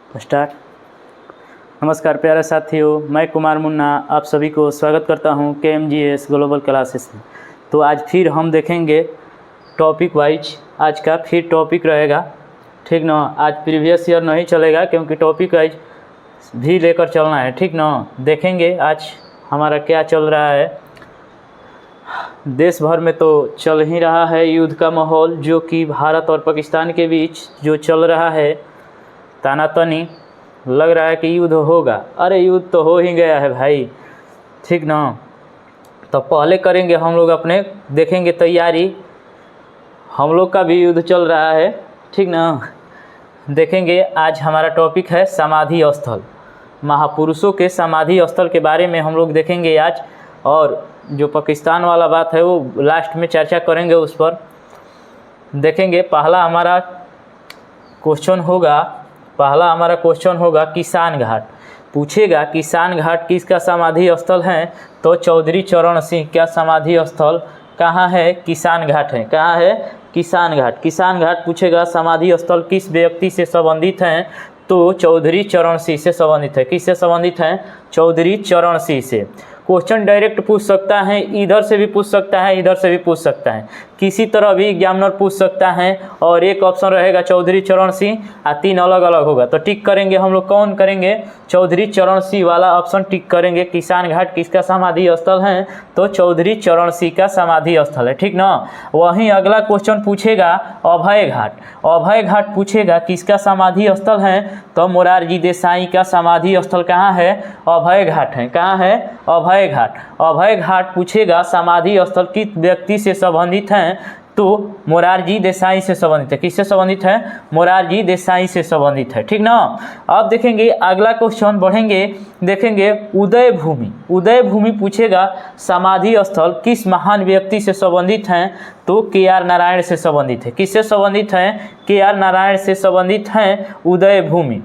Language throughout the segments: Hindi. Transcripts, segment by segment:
स्टार्ट। नमस्कार प्यारे साथियों, मैं कुमार मुन्ना आप सभी को स्वागत करता हूं KMGS ग्लोबल क्लासेस में। तो आज फिर हम देखेंगे टॉपिक वाइज। आज का फिर टॉपिक रहेगा, ठीक ना। आज प्रीवियस ईयर नहीं चलेगा क्योंकि टॉपिक वाइज भी लेकर चलना है, ठीक ना। देखेंगे आज हमारा क्या चल रहा है। देश भर में तो चल ही रहा है युद्ध का माहौल, जो कि भारत और पाकिस्तान के बीच जो चल रहा है तानातनी। लग रहा है कि युद्ध होगा। अरे युद्ध तो हो ही गया है भाई, ठीक ना। तो पहले करेंगे हम लोग अपने, देखेंगे तैयारी। हम लोग का भी युद्ध चल रहा है, ठीक ना। देखेंगे आज हमारा टॉपिक है समाधि स्थल। महापुरुषों के समाधि स्थल के बारे में हम लोग देखेंगे आज। और जो पाकिस्तान वाला बात है वो लास्ट में चर्चा करेंगे उस पर। देखेंगे पहला हमारा क्वेश्चन होगा किसान घाट। पूछेगा किसान घाट किसका समाधि स्थल है, तो चौधरी चरण सिंह का समाधि स्थल कहाँ है? किसान घाट है। कहाँ है? किसान घाट। किसान घाट पूछेगा समाधि स्थल किस व्यक्ति से संबंधित हैं, तो चौधरी चरण सिंह से संबंधित है। किससे संबंधित है? चौधरी चरण सिंह से। क्वेश्चन डायरेक्ट पूछ सकता है, इधर से भी पूछ सकता है, इधर से भी पूछ सकता है, किसी तरह भी एग्जामिनर पूछ सकता है। और एक ऑप्शन रहेगा चौधरी चरण सिंह, और 3 अलग अलग होगा। तो टिक करेंगे हम लोग, कौन करेंगे? चौधरी चरण सिंह वाला ऑप्शन टिक करेंगे। किसान घाट किसका समाधि स्थल है, तो चौधरी चरण सिंह का समाधि स्थल है, ठीक ना। वहीं अगला क्वेश्चन पूछेगा अभय घाट। अभय घाट पूछेगा किसका समाधि स्थल है, तो मोरारजी देसाई का समाधि स्थल कहाँ है? अभय घाट है। कहाँ है? अभय घाट। अभय घाट पूछेगा समाधि स्थल किस व्यक्ति से संबंधित है, तो मोरारजी देसाई से संबंधित है। किससे संबंधित है? मोरारजी देसाई से संबंधित है, ठीक ना। अब देखेंगे अगला क्वेश्चन, बढ़ेंगे, देखेंगे उदय भूमि। उदय भूमि पूछेगा समाधि स्थल किस महान व्यक्ति से संबंधित है, तो KR नारायण से संबंधित है। किससे संबंधित है? KR नारायण से संबंधित है उदय भूमि।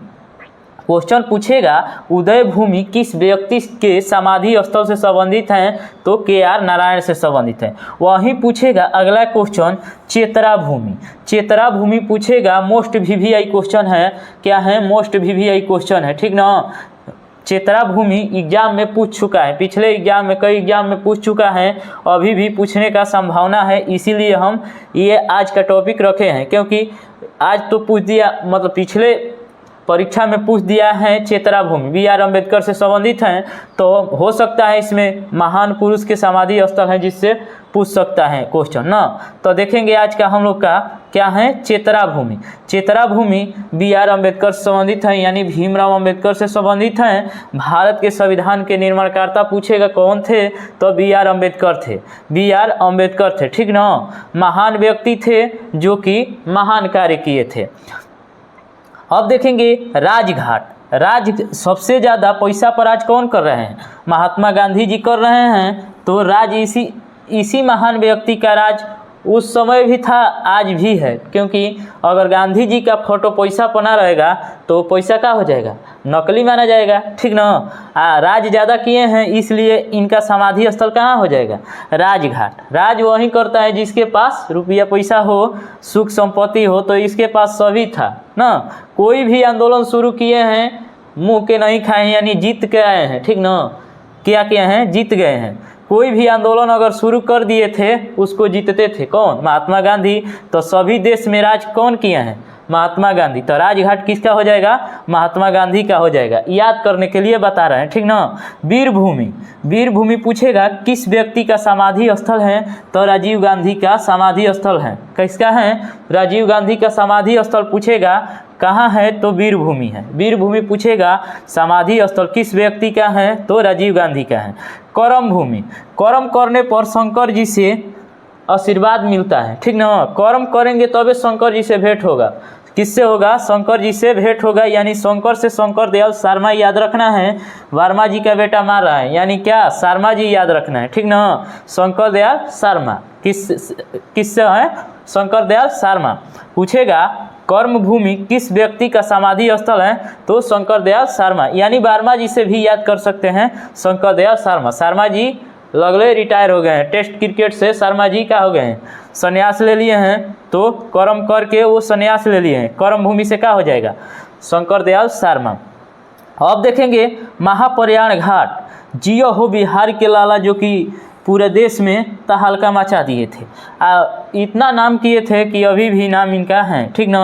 क्वेश्चन पूछेगा उदय भूमि किस व्यक्ति के समाधि स्थल से संबंधित हैं, तो KR नारायण से संबंधित है। वहीं पूछेगा अगला क्वेश्चन चेतरा भूमि। चेतरा भूमि पूछेगा, मोस्ट VVI क्वेश्चन है। क्या है? मोस्ट VVI क्वेश्चन है, ठीक ना। चेतरा भूमि एग्जाम में पूछ चुका है, पिछले एग्जाम में, कई एग्जाम में पूछ चुका है, अभी भी पूछने का संभावना है। इसीलिए हम ये आज का टॉपिक रखे हैं, क्योंकि आज तो पूछ दिया, मतलब पिछले परीक्षा में पूछ दिया है चेतरा भूमि, BR अम्बेडकर से संबंधित हैं। तो हो सकता है इसमें महान पुरुष के समाधि स्थल है, जिससे पूछ सकता है क्वेश्चन ना। तो देखेंगे आज का हम लोग का क्या है? चेतरा भूमि। चेतरा भूमि BR अम्बेडकर से संबंधित है, यानी भीमराव अम्बेडकर से संबंधित हैं। भारत के संविधान के निर्माणकर्ता पूछेगा कौन थे, तो BR अम्बेडकर थे। BR अम्बेडकर थे, ठीक ना। महान व्यक्ति थे जो कि महान कार्य किए थे। अब देखेंगे राजघाट। सबसे ज़्यादा पैसा पर आज कौन कर रहे हैं? महात्मा गांधी जी कर रहे हैं। तो राज इसी महान व्यक्ति का राज उस समय भी था, आज भी है। क्योंकि अगर गांधी जी का फोटो पैसा पर ना रहेगा तो पैसा क्या हो जाएगा? नकली माना जाएगा, ठीक ना। राज ज़्यादा किए हैं, इसलिए इनका समाधि स्थल कहाँ हो जाएगा? राजघाट। राज वही करता है जिसके पास रुपया पैसा हो, सुख संपत्ति हो। तो इसके पास सभी था ना। कोई भी आंदोलन शुरू किए हैं, मुँह के नहीं खाए हैं, यानी जीत के आए हैं, ठीक ना। क्या किए हैं? जीत गए हैं। कोई भी आंदोलन अगर शुरू कर दिए थे, उसको जीतते थे। कौन? महात्मा गांधी। तो सभी देश में राज कौन किया है? महात्मा गांधी। तो राजघाट किसका हो जाएगा? महात्मा गांधी का हो जाएगा। याद करने के लिए बता रहे हैं, ठीक ना। वीरभूमि। वीरभूमि पूछेगा किस व्यक्ति का समाधि स्थल है, तो राजीव गांधी का समाधि स्थल है। किसका है? राजीव गांधी का समाधि स्थल पूछेगा कहाँ है, तो वीरभूमि है। वीरभूमि पूछेगा समाधि स्थल किस व्यक्ति का है, तो राजीव गांधी का है। करम भूमि। कर्म करने पर शंकर जी से आशीर्वाद मिलता है, ठीक ना। कर्म करेंगे तबे शंकर जी से भेंट होगा। किससे होगा? शंकर जी से भेंट होगा, यानी शंकर से शंकर दयाल शर्मा याद रखना है। वर्मा जी का बेटा मार रहा है, यानी क्या? शर्मा जी याद रखना है, ठीक ना। शंकर दयाल शर्मा किससे है? शंकर दयाल शर्मा। पूछेगा कर्म भूमि किस व्यक्ति का समाधि स्थल है, तो शंकर दयाल शर्मा, यानी वर्मा जी से भी याद कर सकते हैं, शंकर दयाल शर्मा। शर्मा जी लगले रिटायर हो गए हैं, टेस्ट क्रिकेट से शर्मा जी क्या हो गए हैं? संन्यास ले लिए हैं। तो कर्म करके वो संन्यास ले लिए हैं। कर्म भूमि से क्या हो जाएगा? शंकर दयाल शर्मा। अब देखेंगे महाप्रयाण घाट, जियो हो बिहार के लाला, जो कि पूरे देश में तहलका मचा दिए थे। इतना नाम किए थे कि अभी भी नाम इनका है, ठीक ना।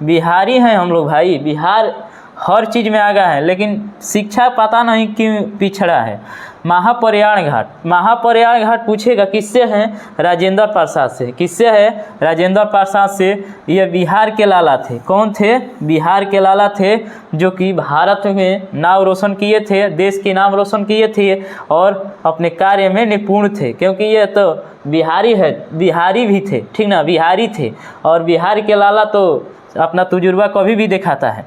बिहारी हैं हम लोग भाई, बिहार हर चीज़ में आगा है, लेकिन शिक्षा पता नहीं क्यों पिछड़ा है। महाप्रयाण घाट, महाप्रयाण घाट पूछेगा किससे हैं, राजेंद्र प्रसाद से। किससे है, राजेंद्र प्रसाद से। ये बिहार के लाला थे। कौन थे, बिहार के लाला थे, जो कि भारत में नाम रोशन किए थे, देश के नाम रोशन किए थे और अपने कार्य में निपुण थे, क्योंकि ये तो बिहारी है, बिहारी भी थे, ठीक ना, बिहारी थे। और बिहार के लाला तो अपना तजुर्बा कभी भी दिखाता है।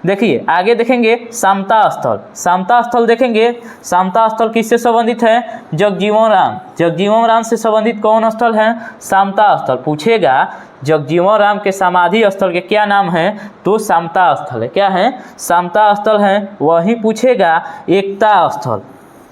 देखिए आगे देखेंगे समता स्थल, समता स्थल देखेंगे। समता स्थल किससे संबंधित है, जगजीवन राम, जगजीवन राम से संबंधित कौन स्थल है, समता स्थल। पूछेगा जगजीवन राम के समाधि स्थल के क्या नाम है, तो समता स्थल है। क्या है, समता स्थल है। वही पूछेगा एकता स्थल,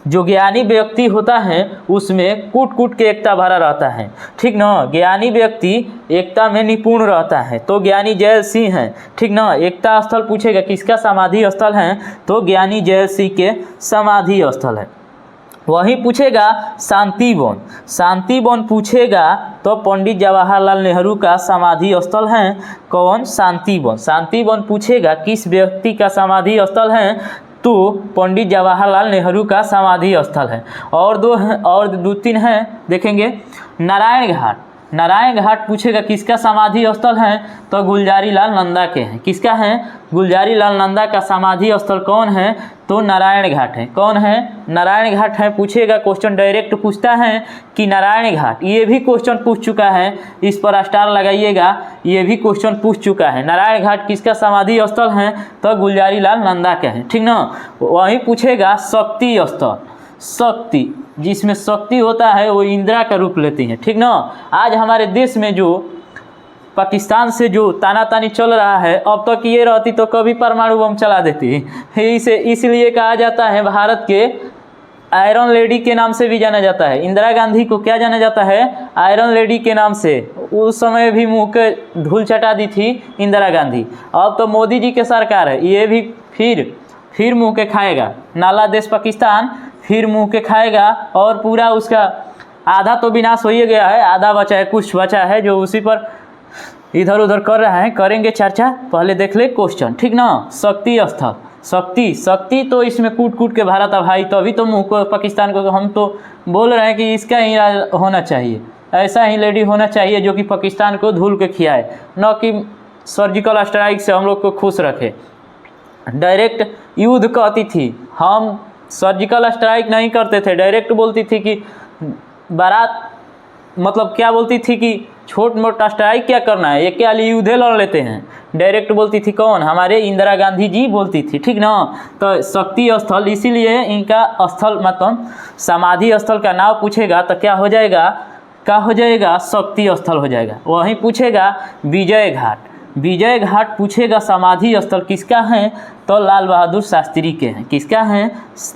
जो ज्ञानी व्यक्ति होता है उसमें कूट कूट के एकता भरा रहता है, ठीक ना। ज्ञानी व्यक्ति एकता में निपुण रहता है, तो ज्ञानी जैल सिंह हैं, ठीक ना। एकता स्थल पूछेगा किसका समाधि स्थल है, तो ज्ञानी जैल सिंह के समाधि स्थल है। वही पूछेगा शांति वन, शांति वन पूछेगा तो पंडित जवाहरलाल नेहरू का समाधि स्थल है। कौन, शांति वन। शांति वन पूछेगा किस व्यक्ति का समाधि स्थल है, तो पंडित जवाहरलाल नेहरू का समाधि स्थल है। और दो तीन हैं, देखेंगे। नारायण घाट, नारायण घाट पूछेगा किसका समाधि स्थल है, तो गुलजारी लाल नंदा के हैं। किसका है, गुलजारी लाल नंदा का समाधि स्थल कौन है, तो नारायण घाट है। कौन है, नारायण घाट है। पूछेगा, क्वेश्चन डायरेक्ट पूछता है कि नारायण घाट, ये भी क्वेश्चन पूछ चुका है, इस पर स्टार लगाइएगा, ये भी क्वेश्चन पूछ चुका है। नारायण घाट किसका समाधि स्थल है, तो गुलजारी लाल नंदा के हैं, ठीक ना। वही पूछेगा शक्ति स्थल, शक्ति, जिसमें शक्ति होता है वो इंदिरा का रूप लेती है, ठीक ना। आज हमारे देश में जो पाकिस्तान से जो तानातानी चल रहा है, अब तक ये रहती तो कभी परमाणु बम चला देती। इसे इसलिए कहा जाता है भारत के आयरन लेडी के नाम से भी जाना जाता है। इंदिरा गांधी को क्या जाना जाता है, आयरन लेडी के नाम से। उस समय भी मुंह के धूल चटा दी थी इंदिरा गांधी। अब तो मोदी जी के सरकार है, ये भी फिर मुंह के खाएगा। नाला देश पाकिस्तान फिर मुंह के खाएगा, और पूरा उसका आधा तो विनाश हो ही गया है, आधा बचा है, कुछ बचा है जो उसी पर इधर उधर कर रहा है। करेंगे चर्चा, पहले देख ले क्वेश्चन, ठीक ना। शक्ति स्थल, शक्ति तो इसमें कूट कूट के भरा था भाई, तो अभी तो मुँह को पाकिस्तान को हम तो बोल रहे हैं कि इसका ही होना चाहिए, ऐसा ही लेडी होना चाहिए जो कि पाकिस्तान को धूल के खियाए, न कि सर्जिकल स्ट्राइक से हम लोग को खुश रखे। डायरेक्ट युद्ध कहती थी, हम सर्जिकल स्ट्राइक नहीं करते थे, डायरेक्ट बोलती थी कि बारात, मतलब क्या बोलती थी कि छोट मोटा स्ट्राइक क्या करना है, ये क्या युद्ध लड़ लेते हैं। डायरेक्ट बोलती थी कौन, हमारे इंदिरा गांधी जी बोलती थी, ठीक ना। तो शक्ति स्थल, इसीलिए इनका स्थल मतलब समाधि स्थल का नाम पूछेगा तो क्या हो जाएगा, शक्ति स्थल हो जाएगा। वहीं पूछेगा विजय घाट, विजय घाट पूछेगा समाधि स्थल किसका है, तो लाल बहादुर शास्त्री के हैं। किसका है,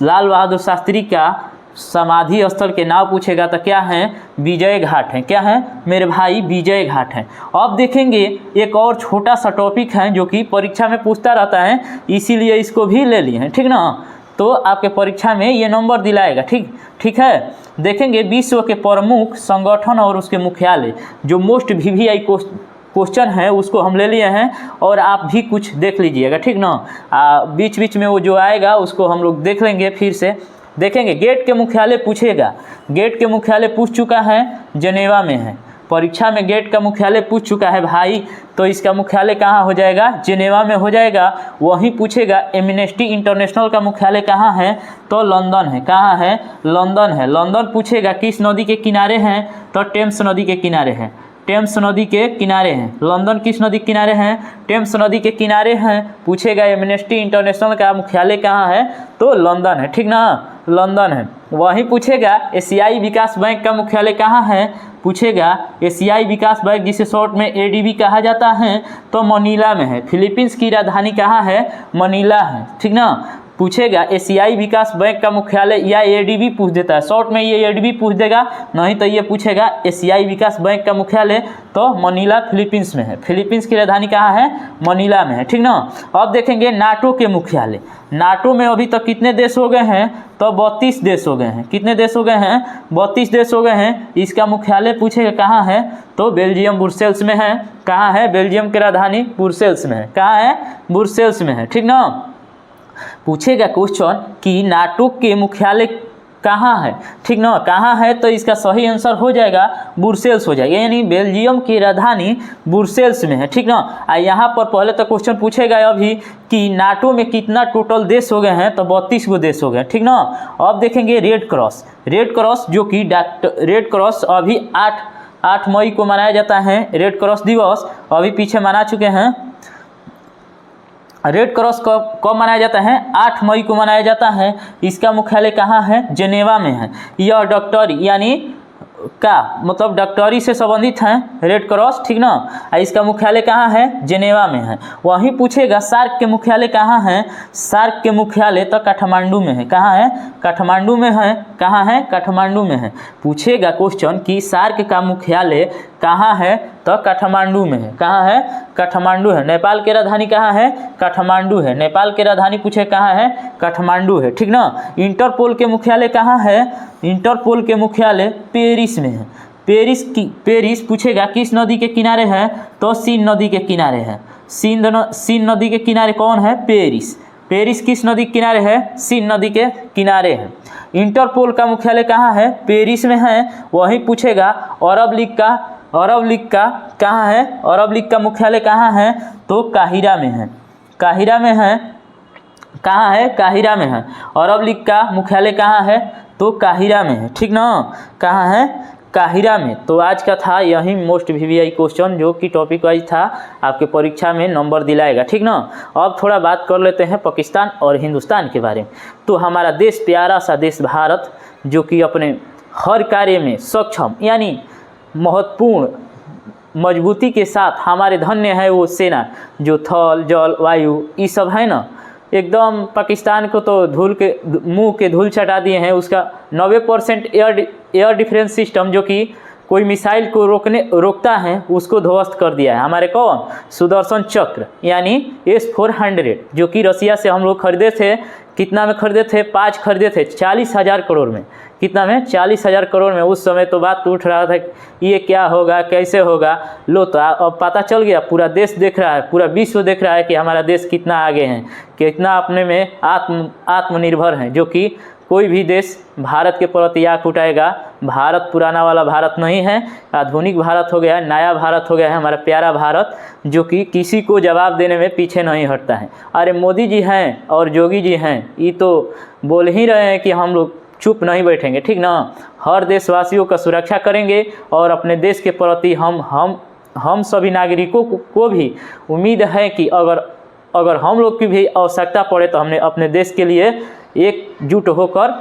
लाल बहादुर शास्त्री का समाधि स्थल के नाम पूछेगा तो क्या है, विजय घाट है। क्या है मेरे भाई, विजय घाट है। अब देखेंगे एक और छोटा सा टॉपिक है जो कि परीक्षा में पूछता रहता है, इसीलिए इसको भी ले लिए हैं, ठीक ना। तो आपके परीक्षा में ये नंबर दिलाएगा, ठीक है। देखेंगे विश्व के प्रमुख संगठन और उसके मुख्यालय, जो मोस्ट VVI क्वेश्चन है उसको हम ले लिए हैं, और आप भी कुछ देख लीजिएगा, ठीक ना। बीच बीच में वो जो आएगा उसको हम लोग देख लेंगे, फिर से देखेंगे। गेट के मुख्यालय पूछेगा, गेट के मुख्यालय पूछ चुका है, जनेवा में है। परीक्षा में गेट का मुख्यालय पूछ चुका है भाई, तो इसका मुख्यालय कहाँ हो जाएगा, जेनेवा में हो जाएगा। वहीं पूछेगा एमनेस्टी इंटरनेशनल का मुख्यालय कहाँ है, तो लंदन है। कहाँ है, लंदन है। लंदन पूछेगा किस नदी के किनारे हैं, तो टेम्स नदी के किनारे हैं, टेम्स नदी के किनारे हैं। लंदन किस नदी के किनारे हैं, टेम्स नदी के किनारे हैं। पूछेगा एमनेस्टी इंटरनेशनल का मुख्यालय कहाँ है, तो लंदन है, ठीक ना, लंदन है। वहीं पूछेगा एशियाई विकास बैंक का मुख्यालय कहाँ है, पूछेगा एशियाई विकास बैंक जिसे शॉर्ट में ADB कहा जाता है, तो मनीला में है। फिलीपींस की राजधानी कहाँ है, मनीला है, ठीक ना। पूछेगा एशियाई विकास बैंक का मुख्यालय, या एडीबी पूछ देता है शॉर्ट में, ये एडीबी पूछ देगा, नहीं तो ये पूछेगा एशियाई विकास बैंक का मुख्यालय तो मनीला फिलीपींस में है। फिलीपींस की राजधानी कहाँ है? मनीला में है, ठीक ना। अब देखेंगे नाटो के मुख्यालय। नाटो में अभी तक कितने देश हो गए हैं? तो 32 देश हो गए हैं। कितने देश हो गए हैं? 32 देश हो गए हैं। इसका मुख्यालय पूछेगा कहाँ है? तो बेल्जियम ब्रुसेल्स में है। कहाँ है? बेल्जियम की राजधानी ब्रुसेल्स में है। कहाँ है? ब्रुसेल्स में है, ठीक ना। पूछेगा क्वेश्चन कि नाटो के मुख्यालय कहाँ है, ठीक ना। कहाँ है? तो इसका सही आंसर हो जाएगा ब्रुसेल्स हो जाएगा, यानी बेल्जियम की राजधानी ब्रुसेल्स में है, ठीक ना। यहाँ पर पहले तो क्वेश्चन पूछेगा अभी कि नाटो में कितना टोटल देश हो गए हैं, तो 32 गो देश हो गए, ठीक ना। अब देखेंगे रेड क्रॉस। रेड क्रॉस जो कि रेड क्रॉस अभी 8 मई को मनाया जाता है। रेड क्रॉस दिवस अभी पीछे मना चुके हैं। रेड क्रॉस कब मनाया जाता है? 8 मई को मनाया जाता है। इसका मुख्यालय कहाँ है? जेनेवा में है। यह डॉक्टरी यानी का मतलब डॉक्टरी से संबंधित है रेड क्रॉस, ठीक ना। इसका मुख्यालय कहाँ है? जेनेवा में है। वहीं पूछेगा सार्क के मुख्यालय कहाँ है? सार्क के मुख्यालय तो काठमांडू में है। कहाँ है? काठमांडू में है। कहाँ है? काठमांडू में है। पूछेगा क्वेश्चन कि सार्क का मुख्यालय कहाँ है? तो काठमांडू में है। कहाँ है? काठमांडू है। नेपाल की राजधानी कहाँ है? काठमांडू है। नेपाल की राजधानी पूछे कहाँ है? काठमांडू है, ठीक ना। इंटरपोल के मुख्यालय कहाँ है? इंटरपोल के मुख्यालय पेरिस में है। पेरिस पूछेगा किस नदी के किनारे है? तो सीन नदी के किनारे है। सीन नदी के किनारे कौन है? पेरिस। पेरिस किस नदी के किनारे है? सीन नदी के किनारे है। इंटरपोल का मुख्यालय कहाँ है? पेरिस में है। वही पूछेगा अरब लीग का कहाँ है? अरब लीग का मुख्यालय कहाँ है? तो काहिरा में है। काहिरा में है। कहाँ है? काहिरा में है। अरब लीग का मुख्यालय कहाँ है? तो काहिरा में है, ठीक ना। कहाँ है? काहिरा में। तो आज का था यही मोस्ट वीवीआई क्वेश्चन, जो कि टॉपिक वाइज था, आपके परीक्षा में नंबर दिलाएगा, ठीक ना। अब थोड़ा बात कर लेते हैं पाकिस्तान और हिंदुस्तान के बारे में। तो हमारा देश, प्यारा सा देश भारत, जो कि अपने हर कार्य में सक्षम यानी महत्वपूर्ण मजबूती के साथ, हमारे धन्य है वो सेना जो थल जल वायु ये सब है ना, एकदम पाकिस्तान को तो मुंह के धूल चटा दिए हैं। उसका 90% एयर डिफेंस सिस्टम, जो कि कोई मिसाइल को रोकता है, उसको ध्वस्त कर दिया है। हमारे कौन? सुदर्शन चक्र यानी S-400, जो कि रसिया से हम लोग खरीदे थे। कितना में खरीदे थे? 5 खरीदे थे 40,000 करोड़ में। कितना में? 40,000 करोड़ में। उस समय तो बात उठ रहा था ये क्या होगा, कैसे होगा। लो तो अब पता चल गया, पूरा देश देख रहा है, पूरा विश्व देख रहा है कि हमारा देश कितना आगे है, कितना अपने में आत्मनिर्भर है, जो कि कोई भी देश भारत के प्रति आँख उठाएगा। भारत पुराना वाला भारत नहीं है, आधुनिक भारत हो गया है, नया भारत हो गया है हमारा प्यारा भारत, जो कि किसी को जवाब देने में पीछे नहीं हटता है। अरे मोदी जी हैं और योगी जी हैं, ये तो बोल ही रहे हैं कि हम लोग चुप नहीं बैठेंगे, ठीक ना। हर देशवासियों का सुरक्षा करेंगे और अपने देश के प्रति हम सभी नागरिकों को भी उम्मीद है कि अगर हम लोग की भी आवश्यकता पड़े तो हमने अपने देश के लिए एकजुट होकर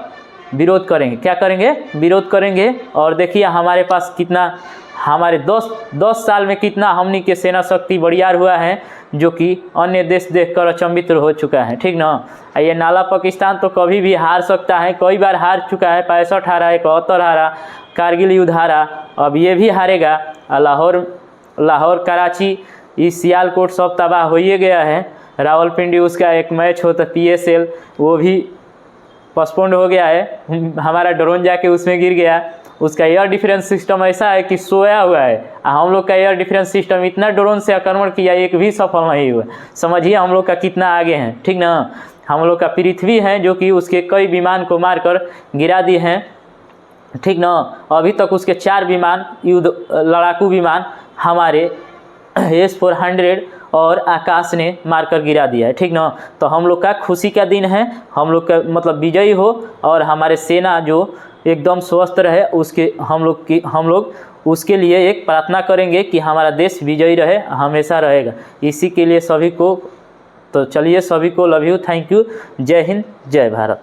विरोध करेंगे। क्या करेंगे? विरोध करेंगे। और देखिए हमारे पास कितना, हमारे 10 साल में कितना हमनी के सेना शक्ति बड़ियार हुआ है, जो कि अन्य देश देखकर अचंभित हो चुका है, ठीक ना। ये नाला पाकिस्तान तो कभी भी हार सकता है, कई बार हार चुका है। 65 हारा, 71 हारा, कारगिल युद्ध हारा, अब ये भी हारेगा। लाहौर कराची, इस सियालकोट सब तबाह हो ही गया है। रावलपिंडी उसका एक मैच होता PSL, वो भी पोस्टपोन्ड हो गया है। हमारा ड्रोन जाके उसमें गिर गया। उसका एयर डिफेंस सिस्टम ऐसा है कि सोया हुआ है। हम लोग का एयर डिफेंस सिस्टम इतना ड्रोन से आक्रमण किया, एक भी सफल नहीं हुआ। समझिए हम लोग का कितना आगे हैं, ठीक ना। हम लोग का पृथ्वी है, जो कि उसके कई विमान को मारकर गिरा दिए हैं, ठीक ना। अभी तक उसके 4 विमान लड़ाकू विमान हमारे S-400 और आकाश ने मारकर गिरा दिया है, ठीक ना। तो हम लोग का खुशी का दिन है, हम लोग का मतलब विजयी हो, और हमारे सेना जो एकदम स्वस्थ रहे, हम लोग उसके लिए एक प्रार्थना करेंगे कि हमारा देश विजयी रहे, हमेशा रहेगा। इसी के लिए सभी को, तो चलिए सभी को लव यू, थैंक यू, जय हिंद, जय भारत।